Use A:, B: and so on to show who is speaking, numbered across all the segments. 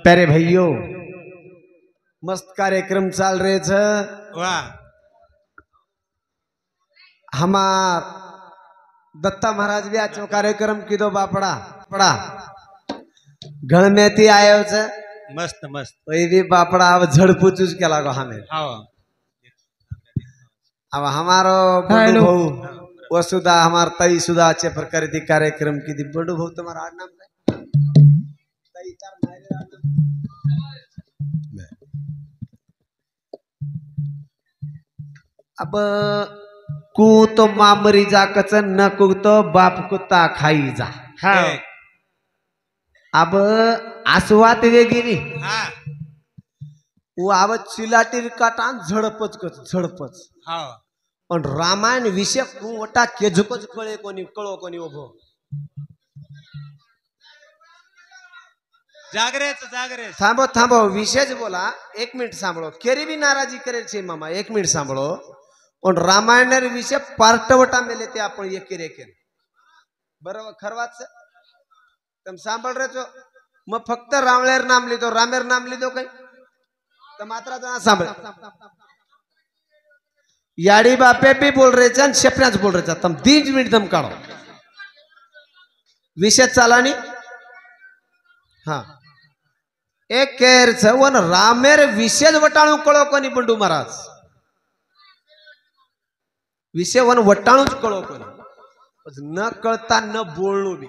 A: प्यारे भाइयों मस्त कार्यक्रम चल रहे थे।
B: वाह
A: हमार दत्ता महाराज भी आज कार्यक्रम की दो बापड़ा पड़ा घर में थी आयो छे
B: मस्त मस्त
A: वही भी बापड़ा अब झड़पूचूज के लागो हमें अब हमारो बंडू भाऊ वसुधा हमार तई सुधा अच्छे प्रकार की कार्यक्रम की थी। बंडू भाऊ तुम्हारा आठ नाम है तई चार मायरे आठ नाम। अब कु तो मामरी जा कचन न कु तो बाप कुत्ता खाई जा।
B: हाँ
A: अब आसवात वेगिरी
B: हाँ
A: वो आव चिलाटी काटान झडपच कच झडपच
B: हाँ
A: पण रामायण विषय वटा केझुकच कळे कोणी कळो कोणी उभो
B: जागरेच जागरेच
A: थांबो थांबो विषयच बोला एक मिनिट सांभळो केरी भी नाराजी करेल छे मामा एक मिनिट सांभळो पण रामायण विषय पार्टवटा मेले ते आपण एकेर बरोबर खरवाच तम सांभळ रे छो मग फक्त रामलेर नाम लीधो रामेर नाम लीधो कई तो मात्रा जना सांभळ याड़ी बापे भी बोल रहे थे शेपनाच बोल रहे थे तुम 3 मिनट तुम काढो विषय चाला नहीं। हाँ एक केर वन रामेर विषय वटाणू कळो कोणी बंडू महाराज विषय वन वटाणूच कळो कोणी न कळता न बोलणू भी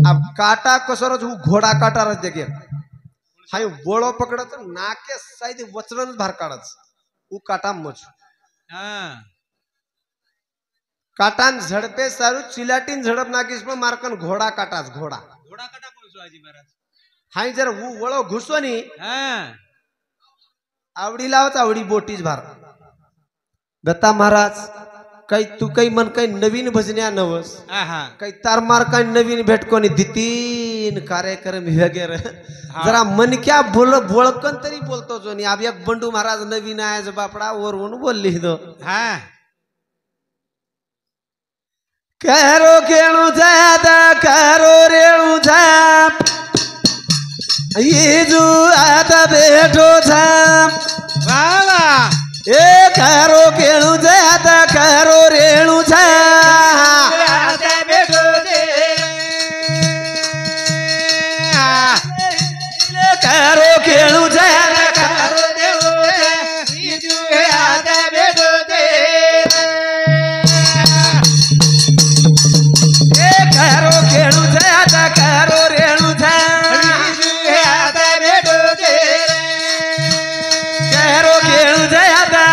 A: अब काटा कसरत हूँ घोड़ा काटा रच जगे हाई बोलो पकड़त नाके साइड वचन भार काढच उ काटा मच काटान झड़पे सारू चिलाटीन झड़प नाकीस पण मारकन घोड़ा काटाच घोड़ा
B: घोड़ा काटा कोण शिवाजी महाराज
A: हाई जर वो वळो घुसो नी
B: हाँ
A: आवडी लावत आवडी बोटीच भार दत्ता महाराज काही तू काही मन काही नवीन भजन्या नवस काही तारमार काही नवीन भेट कोणी दितीन कार्यक्रम वगैरे जरा मन क्या बोल बोलकन तरी बोलतो जो अब एक बंडू महाराज नवीन आहे जो बापड़ा वरून बोलली दो
B: हाँ
A: करो केणू जादा करो रेणू झाप ये जो आता बैठो झाप
B: वाह वाह
A: ए करो केणू जादा करो रेणू झाप करो केणू जादा करो करो केणू जादा करो रेणू करो केणू जादा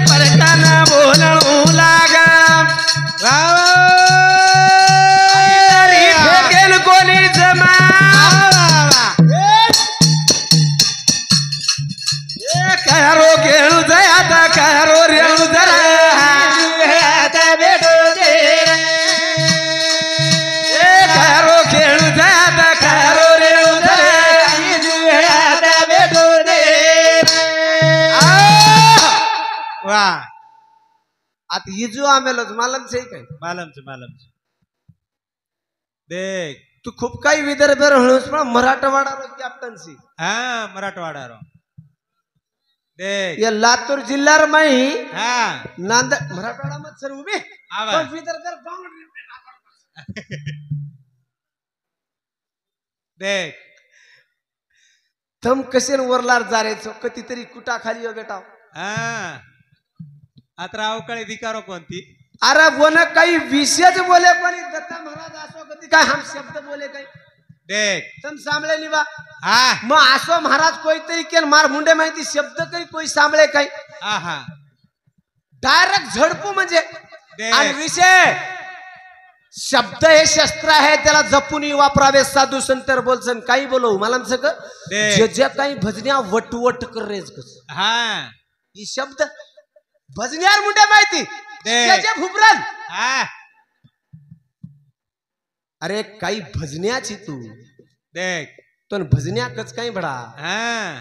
A: परकाना बोलणू लागा फेकेल कोणी जमा करो केणू जादा करो रेणू जरा करो केणू जादा करो रेणू
B: वाह
A: आता इजू आमेलोच मालम छे काय
B: मालम छे देख
A: तू खूप काही विदर्भ हळूस पण मराठवाडा रो कॅप्टनसी
B: हाँ मराठवाड़ा रो देख
A: ये लातूर जिल्हा र मई
B: हाँ
A: नांदेड मराठवाडा मत सर उभे
B: आवा.
A: पण विदर्भ
B: देख
A: तम कसे वरलार जारेचो कधीतरी कुटा खाली हो बेटा
B: हाँ आता अवकाळी धिकारो कोणती
A: अरे वन काही विषयच बोले पण दत्ता महाराज असो कधी काय हम शब्द बोले काही
B: देख
A: तम सांभळे निवा
B: हाँ
A: मग असो महाराज कोईतरी केन मार मुंडे माहिती शब्द काही कोई सांभळे काही
B: हाँ हाँ
A: डायरेक्ट झडपू म्हणजे
B: देख.
A: आणि विषय शब्द हे शस्त्र आहे त्याला जपून वापरावे साधू संतर बोलसन काही बोलू मला सगळं
B: देख.
A: जे जे काही भजन्या वटवट कर रेच कस
B: हाँ
A: ही शब्द भजन्यार मुंडे माहिती
B: देख.
A: त्याचे फुबरन
B: हाँ
A: अरे काही भजन्याची तू
B: देख
A: तो भजन्या कच काही बडा
B: हाँ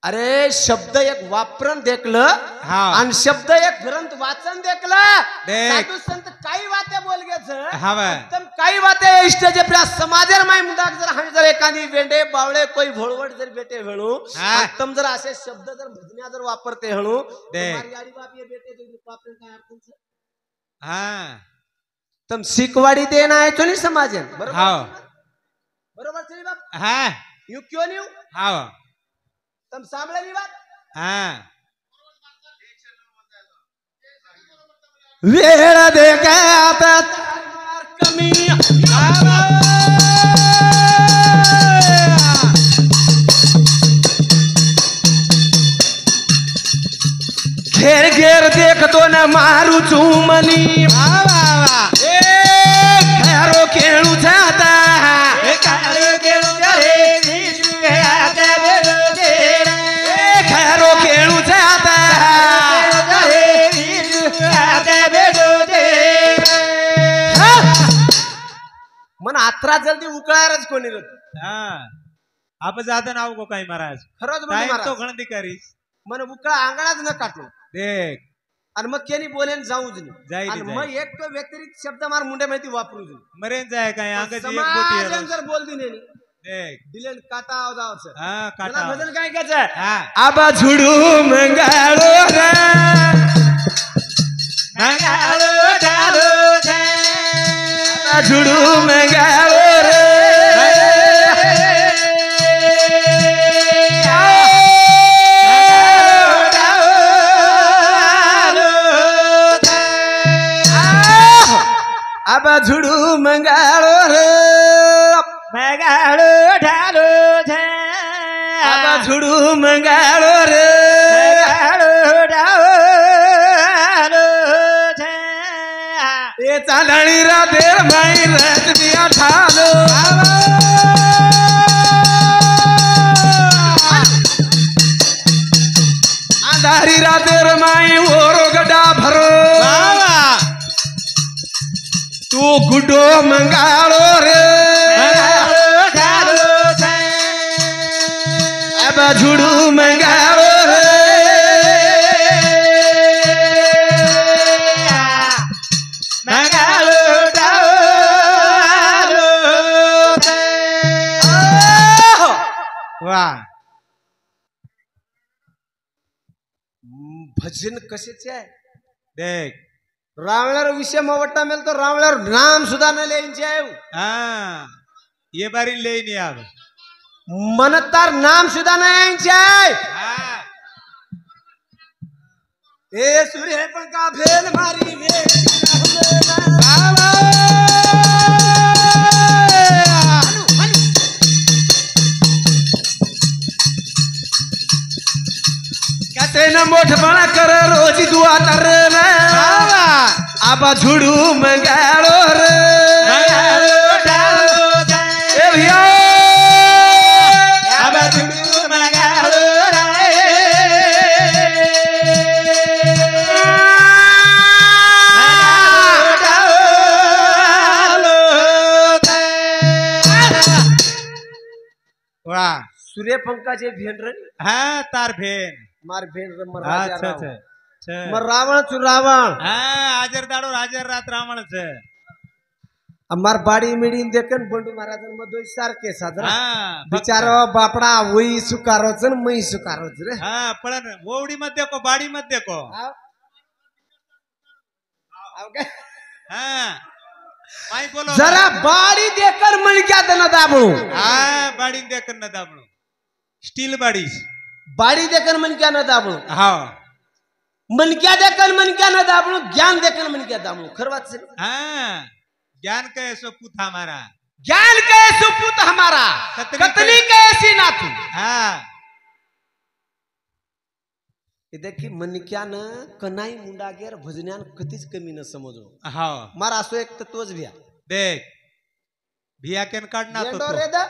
A: अरे शब्द एक वापरण देखलं
B: हा
A: आणि शब्द एक ग्रंथ वाचन देखलं
B: देख.
A: साधू संत काही वाते बोल घ्यायचं
B: हा बा.
A: एकदम काही वाते इष्टजे प्रिया समाजर माय मुंडाक जर हामी जर एखादी वेंडे बावळे कोई भोळवट जर बेटे हणू
B: हा.
A: एकदम जर असे शब्द जर भजन्या जर वापरते हणू
B: देख.
A: तुम्हारी आडी बाप ये बेटे तुम्ही वापरण काय अर्थ
B: हा
A: तम शिकवाडी देना आहे तो नाही समाजन बरोबर
B: हा
A: बरोबर छे बाप
B: हा
A: यू क्यों नहीं
B: हा
A: तम सांभळे नी बात
B: हा
A: वेळ दे काय आता कमी घेर घेर देखतो ना मारू चुमनी खेळो खेळू जाता खेळो खेळू जाता मन आत्रा जल्दी उकळारच कोणी
B: हा आप जाता नाव को काही महाराज
A: खरंच बोलू
B: टाइम तो
A: महाराज
B: गणती करीस
A: मन उकळा अंगणाच न काटलो
B: देख
A: आणि मग केनी बोलेन जाऊच
B: जाई
A: नाही
B: दे,
A: आणि
B: जाई.
A: मग एक तो व्यतिरिक्त शब्द मार मुंडे माहिती वापरू
B: मरेन जाय काय अंगाची एक बोटी
A: समाजन
B: आहे.
A: जर बोल दिले
B: देख
A: दिलेन काटा जावचं
B: हा
A: त्याला
B: काटा
A: भजन काय घ्यायचं
B: हा
A: आबा झुडू मंगाळो रे
B: मंगाळो झालो रे.
A: आबा झुडू मंगाळो रे आबा झुडू मंगाळो रे
B: मंगाळो झालो रे.
A: आबा झुडू मंगाळो रे
B: मंगाळो झालो रे.
A: ए चालणी राधेर माई रथ बिया ठालो अंधारी राधेर माई ओरो गडा भरो
B: बाबा
A: तू गुडो मंगाळो रे
B: मंगाळो झालो रे.
A: आबा झुडू मंगाळो रे
B: मंगाळो झालो रे. वाह
A: भजन कशाचे आहे
B: देख
A: रावळ्यावर विषय मवट्टा मेल तो रावळ्यावर नाम सुद्धा न लिहायचे आहे
B: हा ये बारी लेनी अब
A: मनतार नाम सुद्धा न यायचे आहे
B: हा
A: ए सूर्य पण का भेल मारी कसे न मोठपणा कर रोजी दुआ तर आबा झुडू मंगाळो रे
B: मंगाळो झालो रे.
A: ए भैया
B: आबा झुडू मंगाळो रे. वाह
A: सूर्यपंखाचे भेन रे
B: हा तार भेन
A: मार भेन रे मर
B: हा
A: राजा
B: छ
A: रावण.
B: छ छ
A: मर रावण चु रावण
B: हा हाजर दाडो हाजर रात रावण छ
A: अमार बाड़ी मिडीन देखन बंडू महाराज मधोई सारखे साजरा
B: हा
A: बिचारो बापडा वही सुकारोच न मही सुकारोच रे
B: हा पण ओवडी मध्ये को बाडी मध्ये को
A: आव. आव काय?
B: हा माई बोलो
A: जरा बाड़ी देखकर मन क्या दना दाबू
B: हा बाडी देखन न दाबणू स्टील बाडी
A: बाड़ी देखकर मन क्या न दाबू
B: हा
A: मन क्या देखकर मन क्या न दाबू ज्ञान देखकर मन क्या दाबू खरवात से
B: हा ज्ञान कैसो पुथा हमारा
A: ज्ञान के सुपुत हमारा
B: कतली
A: कतली कैसी नातू
B: हा
A: हे देखी मनक्यान कनाई मुंडागेर भजन्यान कधीच कमी न समजलो
B: हा
A: मार असो एक तत्वच भ्या
B: देख भिया केन काढना तो
A: येंडो रे दा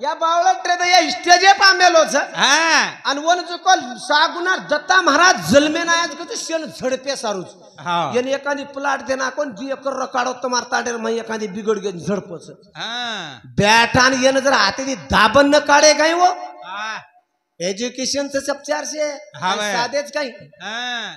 A: या बावळट रे दा या स्टेजे पामेलो छ
B: हा
A: आणि वन जो कल सागुनार दत्ता महाराज जन्मे ना आज कते शन झडपे सारूच
B: हा
A: याने एखादी प्लाट देना कोण जी एकर रकाडो तमार ताडेर मग एखादी बिगड गे झडपच
B: हा
A: बॅटान येन जर हाते दाबन न काढे काय वो
B: हा
A: एज्युकेशनचं सब 400
B: हा बाय.
A: साधेच काही
B: हा.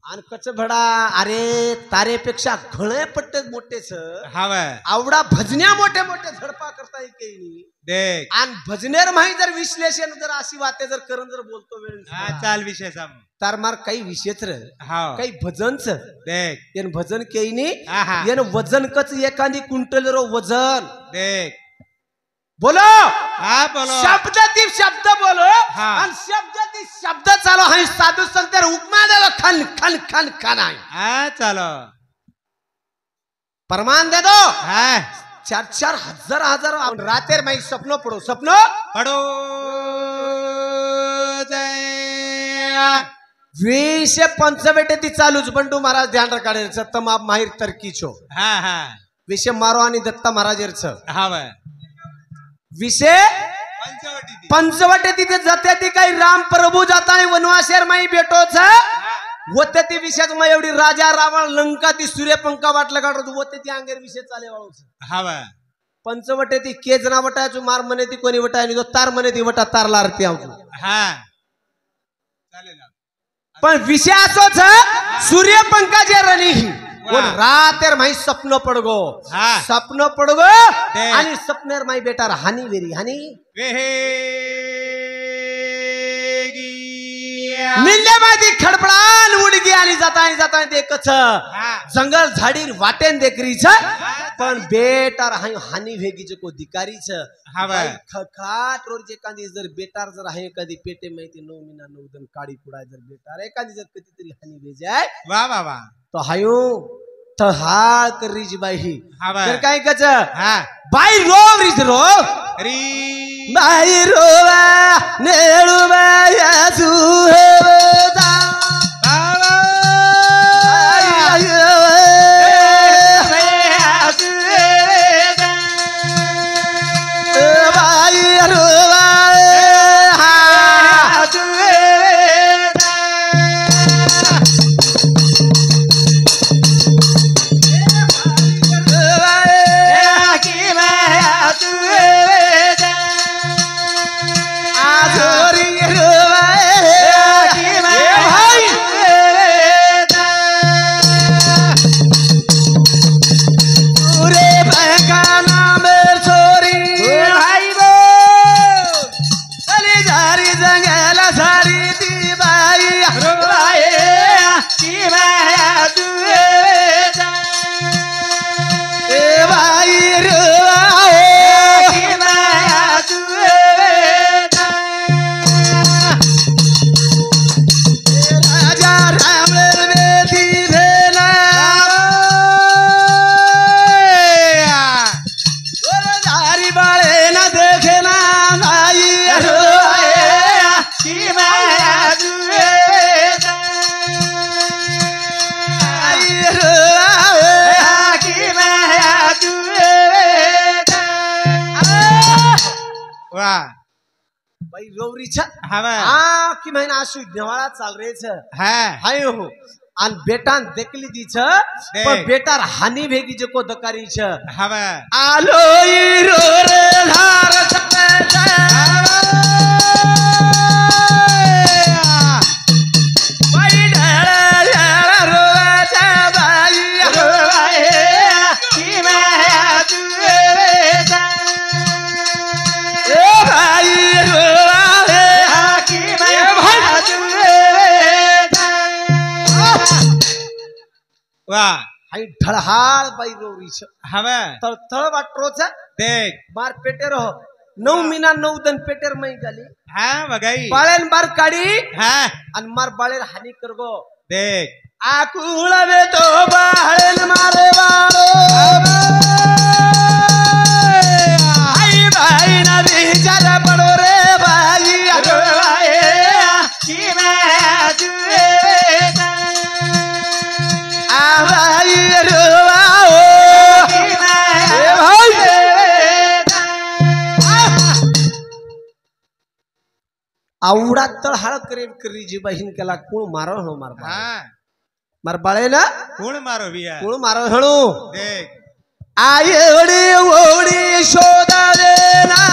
A: आणि कच भडा अरे तारेपेक्षा घणे पट्टे मोठेच
B: हा बाय.
A: आवडा भजन्या मोठे मोठे झडपा करता येईल
B: देख
A: आणि भजनेर माही जर विश्लेषण जर अशी वाते जर करून जर बोलतो वेळ
B: हा चाल विषय सांग
A: तर मार काही विषयच र
B: हा
A: काही भजनच
B: देख
A: येन भजन केईनी
B: आहा.
A: येन वजन कच एखादी क्विंटल रो वजन
B: देख
A: बोलो
B: हा बोलो
A: शब्द ती शब्द बोलो
B: हा.
A: आणि शब्द ती शब्द चालो हाय साधू संत उपमा द्यालो खन खन खन खन आहे
B: हा चालो
A: प्रमाण दे दो
B: हा
A: 4-4 हजार रातेर माही सपनो पडो सपनो
B: पडो जय
A: 255 ती चालूच बंडू महाराज ध्यान रखाडेरच तमाम माहिर तरकीचो
B: हा हा
A: विषय मारो आणि दत्ता महाराजेरच
B: हा बाय.
A: विषय
B: पंचवटी ती.
A: पंचवटे तिथे जाते ती काही राम प्रभू जाताना वनवासेर माही भेटोच होते ती विषयात मग एवढी राजा रावण लंका ती सूर्यपंखा वाटलं काढत होते ती अंगेर विषय चाले वाळूच
B: हा बाय.
A: पंचवटे ती केज ना वटायचो मार म्हणे ती कोणी वटाय आणि तो तार म्हणे ती वटा तारला आरती आवतो
B: हा चालेल ना.
A: पण विषय असोच सूर्यपंखा जे रणी कोण रातेर माही स्वप्न पडगो
B: हा.
A: स्वप्न पडगो
B: ते.
A: आणि स्वप्नेर माही बेटार हानी वेरी हानी निंदे माहिती खडपडान उडगी आली जाता ते कच जंगल झाडीर वाटेन देखरीच पण बेटार हानी भेगीच को दिकारीच
B: हा बाय.
A: खखाट रोज एखादी जर बेटार जर आहे कधी पेटे माहिती 9 महिना 9 दिन काळी पुडाय जर बेटार एखादी जर कधीतरी हानी भेजाय
B: वा वा वा
A: तो हायो तहाळ करीज बाई
B: हा बाय.
A: तर काय कच
B: हा
A: बाई रोव रिज रो
B: री
A: बाई रोवा नेळू बाई सुहेदा की महिना आशु नेवाळा चाल रेच हाय हो आणि बेटान देखली दीछ पण बेटार हानी भेगी जको दकारी छ
B: हवा
A: आलो रो रे धार बाई ढळ ढळ रो जा बाई रो की मैं तुझे ए भाई रो ढळहाळ बाई रोरीच
B: हवा
A: तळतळ वाटरोच
B: देख
A: बार पेटेर हो 9 महिना 9 दिन पेटेर मै गाली
B: हा बगाई
A: बाळेन बार काढी
B: हा
A: आणि मार बाळेर हानी करगो
B: देख
A: आकुळवे तो बाळेन मारे वाळो आई बाई ना विचार पडो रे बाई रो बाई की मैं तुझे आवडा तळहाळ करेन करी जी बहीण केला कोण मारो हणो मार मार बाळे ना
B: कोण मारो बिया
A: कोण मारो हणो
B: देख
A: आई ओडी ओडी शोधा देना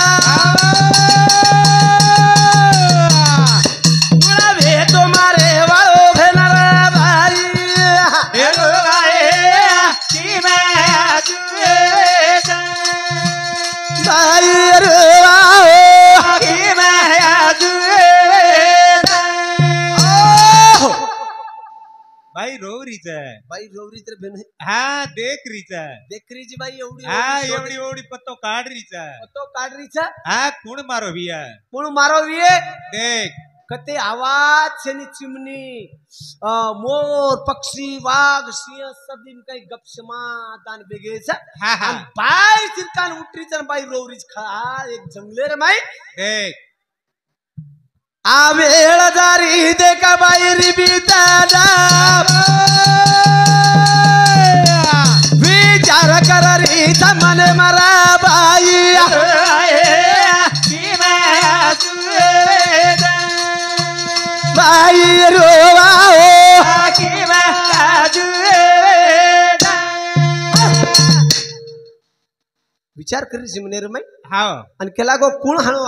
B: बाई रोवरीचा
A: बाई रोवरी तर बेन
B: हा देखरीचा
A: देखरीची बाई एवढी
B: हा एवढी एवढी पत्तो काढरीचा
A: तो काढरीचा
B: हा कुण मारो बिया
A: कोण मारविये
B: देख
A: कते आवाज छेनी चिमनी मोर पक्षी वाघ सिंह सब दिन काही गपशमा दान बेगेचा
B: हा हा
A: बाई चिरकान उठरीचा बाई रोवरीच खा एक जंगले रे माई
B: देख
A: आवेळ दारी दे का बाई रिबिता विचार कर रीचा मने मरा बाई बाई रोवा विचार करी म्हणे रे माई
B: हा
A: आणि केला गो कुण हाणू